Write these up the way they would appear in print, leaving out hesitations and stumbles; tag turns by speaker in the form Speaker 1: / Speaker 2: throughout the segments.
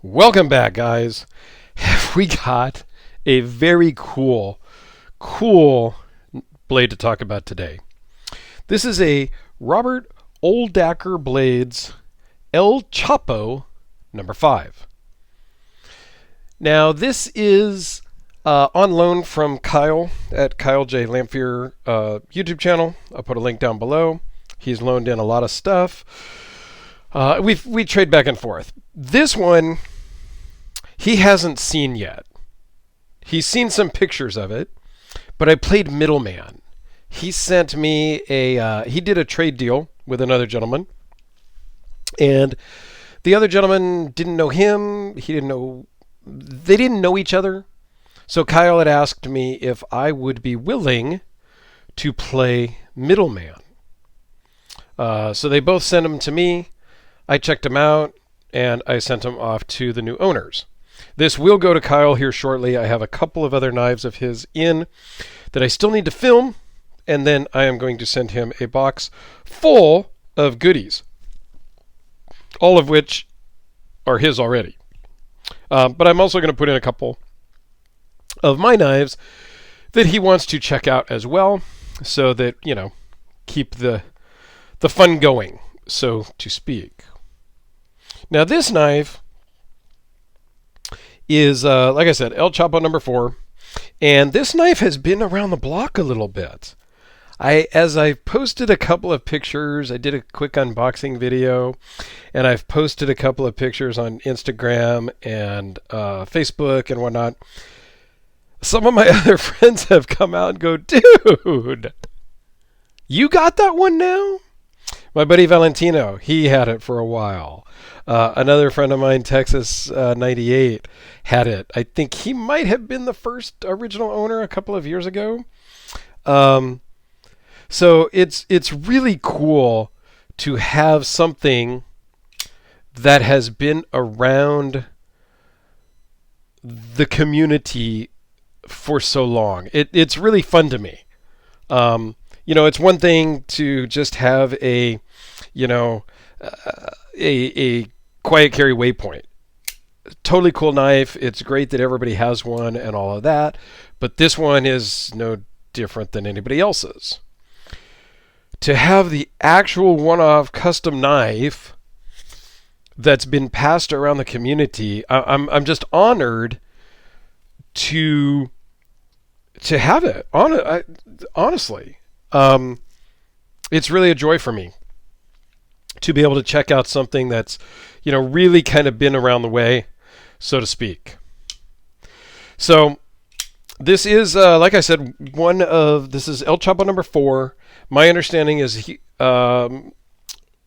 Speaker 1: Welcome back, guys. We got a very cool blade to talk about today. This is a Robert Oldaker Blades El Chapo number 5. Now, this is on loan from Kyle at Kyle J. Lamphere YouTube channel. I'll put a link down below. He's loaned in a lot of stuff. We trade back and forth. This one he hasn't seen yet. He's seen some pictures of it, but I played middleman. He sent me he did a trade deal with another gentleman, and the other gentleman didn't know him. They didn't know each other. So Kyle had asked me if I would be willing to play middleman. So they both sent him to me. I checked him out, and I sent him off to the new owners. This will go to Kyle here shortly. I have a couple of other knives of his in that I still need to film, and then I am going to send him a box full of goodies, all of which are his already. But I'm also going to put in a couple of my knives that he wants to check out as well, so that, keep the fun going, so to speak. Now, this knife is, like I said, El Chapo number 4. And this knife has been around the block a little bit. As I've posted a couple of pictures, I did a quick unboxing video, and I've posted a couple of pictures on Instagram and Facebook and whatnot. Some of my other friends have come out and go, dude, you got that one now? My buddy Valentino, he had it for a while. Another friend of mine, Texas 98, had it. I think he might have been the first original owner a couple of years ago. So it's really cool to have something that has been around the community for so long. It's really fun to me. It's one thing to just have a quiet carry waypoint. Totally cool knife. It's great that everybody has one and all of that, but this one is no different than anybody else's. To have the actual one-off custom knife that's been passed around the community, I'm just honored to have it. Honestly, it's really a joy for me to be able to check out something that's, really kind of been around the way, so to speak. So this is, like I said, this is El Chapo number 4. My understanding is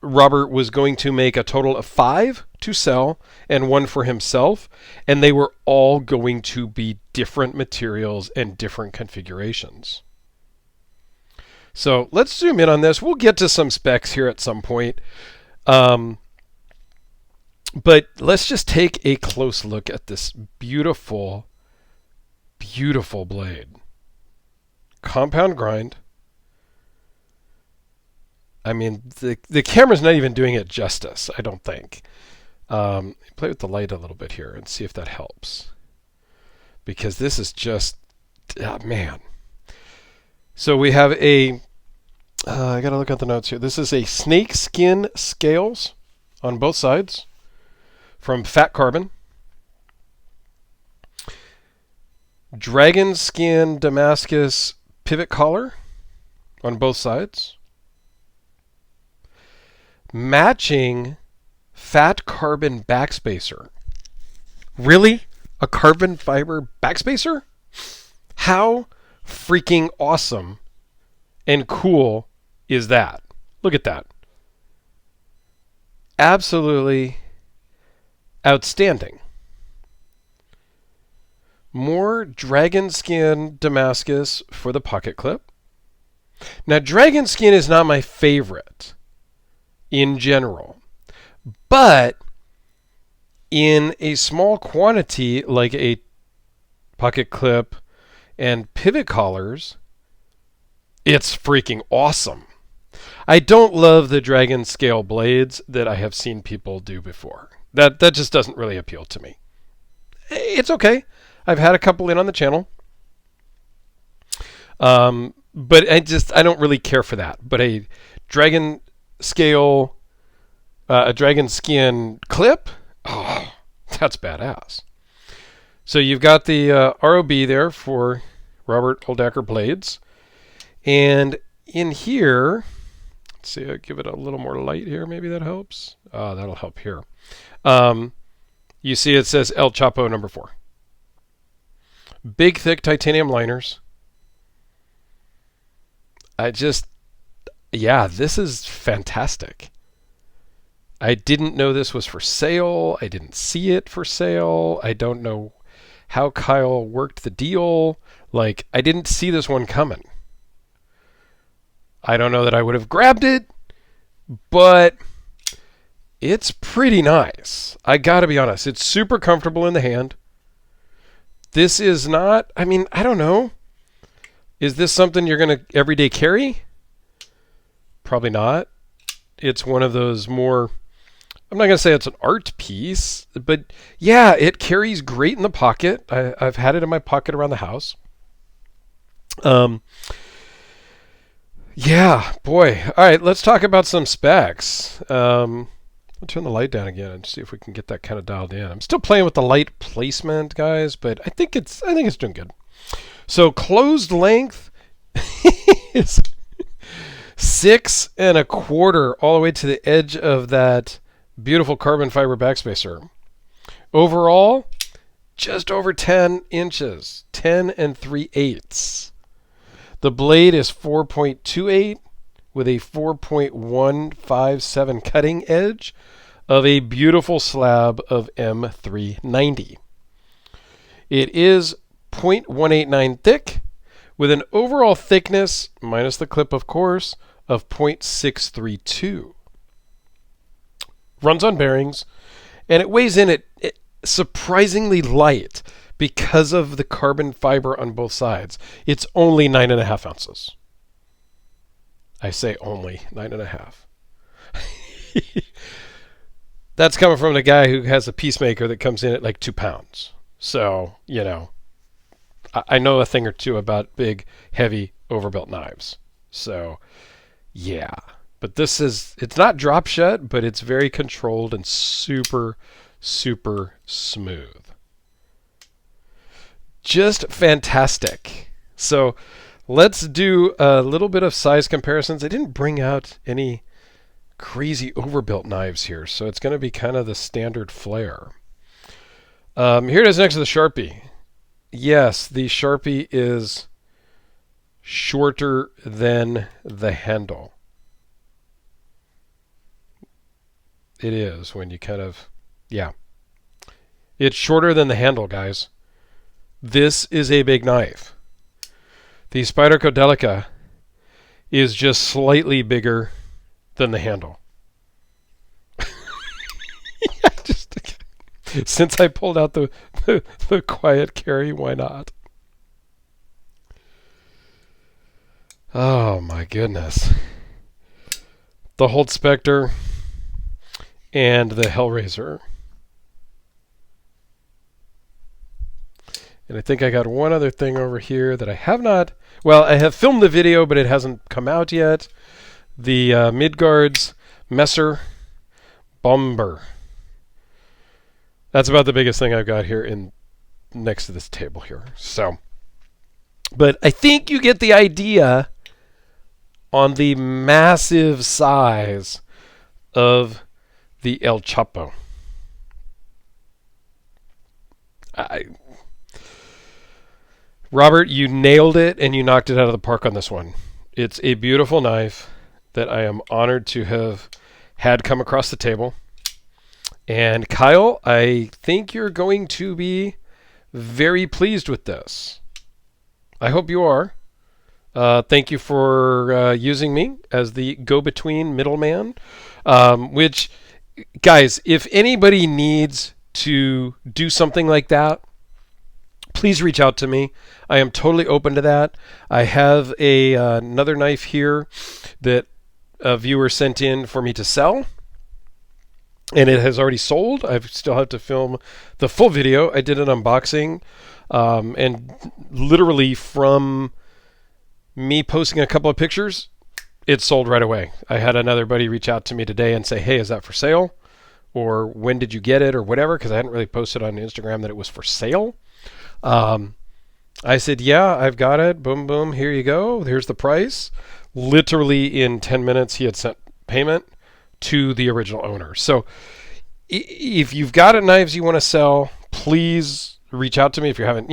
Speaker 1: Robert was going to make a total of 5 to sell and 1 for himself, and they were all going to be different materials and different configurations. So let's zoom in on this. We'll get to some specs here at some point. But let's just take a close look at this beautiful, beautiful blade. Compound grind. I mean, the camera's not even doing it justice, I don't think. Play with the light a little bit here and see if that helps. Because this is just, man. So we have I got to look at the notes here. This is a snake skin scales on both sides from Fat Carbon. Dragon skin Damascus pivot collar on both sides. Matching Fat Carbon backspacer. Really? A carbon fiber backspacer? How freaking awesome and cool is that? Look at that. Absolutely outstanding. More dragon skin Damascus for the pocket clip. Now, dragon skin is not my favorite in general, but in a small quantity like a pocket clip and pivot collars, it's freaking awesome. I don't love the dragon scale blades that I have seen people do before. That just doesn't really appeal to me. It's okay. I've had a couple in on the channel. But I don't really care for that. But a dragon scale, a dragon skin clip, oh, that's badass. So you've got the R.O.B there for Robert Oldaker blades. And in here, let's see, I'll give it a little more light here. Maybe that helps. That'll help here. You see it says El Chapo number 4. Big, thick titanium liners. This is fantastic. I didn't know this was for sale. I didn't see it for sale. I don't know how Kyle worked the deal. Like, I didn't see this one coming. I don't know that I would have grabbed it, but it's pretty nice. I gotta be honest. It's super comfortable in the hand. This is not, I don't know. Is this something you're going to everyday carry? Probably not. It's one of those more, I'm not going to say it's an art piece, but yeah, it carries great in the pocket. I've had it in my pocket around the house. Yeah, boy. All right, let's talk about some specs. I'll turn the light down again and see if we can get that kind of dialed in. I'm still playing with the light placement, guys, but I think it's doing good. So closed length is 6 1/4 all the way to the edge of that beautiful carbon fiber backspacer. Overall, just over 10 inches, 10 3/8. The blade is 4.28 with a 4.157 cutting edge of a beautiful slab of M390. It is 0.189 thick with an overall thickness, minus the clip of course, of 0.632. Runs on bearings, and it weighs in at surprisingly light because of the carbon fiber on both sides. It's only 9.5 ounces. I say only 9.5. That's coming from the guy who has a Peacemaker that comes in at like 2 pounds. So, I know a thing or two about big, heavy, overbuilt knives. So, yeah. But it's not drop shut, but it's very controlled and super, super smooth. Just fantastic. So, let's do a little bit of size comparisons. I didn't bring out any crazy overbuilt knives here, so it's going to be kind of the standard flare. Here it is next to the Sharpie. Yes, the Sharpie is shorter than the handle. It is when you it's shorter than the handle, guys. This is a big knife. The Spyderco Delica is just slightly bigger than the handle. Since I pulled out the quiet carry, why not? Oh my goodness. The Holt Spectre and the Hellraiser. And I think I got one other thing over here that I have not... Well, I have filmed the video, but it hasn't come out yet. The Midgard's Messer Bomber. That's about the biggest thing I've got here next to this table here. So, but I think you get the idea on the massive size of the El Chapo. Robert, you nailed it and you knocked it out of the park on this one. It's a beautiful knife that I am honored to have had come across the table. And Kyle, I think you're going to be very pleased with this. I hope you are. Thank you for using me as the go-between middleman. Which, guys, if anybody needs to do something like that, please reach out to me. I am totally open to that. I have another knife here that a viewer sent in for me to sell. and it has already sold. I still have to film the full video. I did an unboxing, and literally from me posting a couple of pictures, it sold right away. I had another buddy reach out to me today and say, "Hey, is that for sale?" Or "When did you get it?" or whatever, because I hadn't really posted on Instagram that it was for sale. I said, "Yeah, I've got it. Boom, boom. Here you go. Here's the price." Literally in 10 minutes, he had sent payment to the original owner. So if you've got knives you want to sell, please reach out to me. If you're having,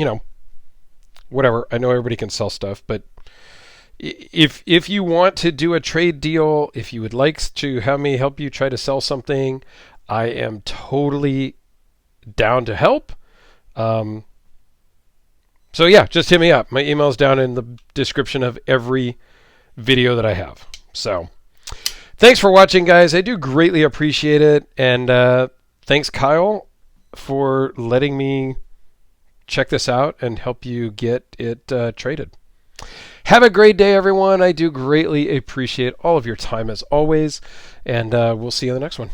Speaker 1: whatever. I know everybody can sell stuff, but if you want to do a trade deal, if you would like to have me help you try to sell something, I am totally down to help. So yeah, just hit me up. My email's down in the description of every video that I have. So thanks for watching, guys. I do greatly appreciate it. And thanks, Kyle, for letting me check this out and help you get it traded. Have a great day, everyone. I do greatly appreciate all of your time as always. And we'll see you in the next one.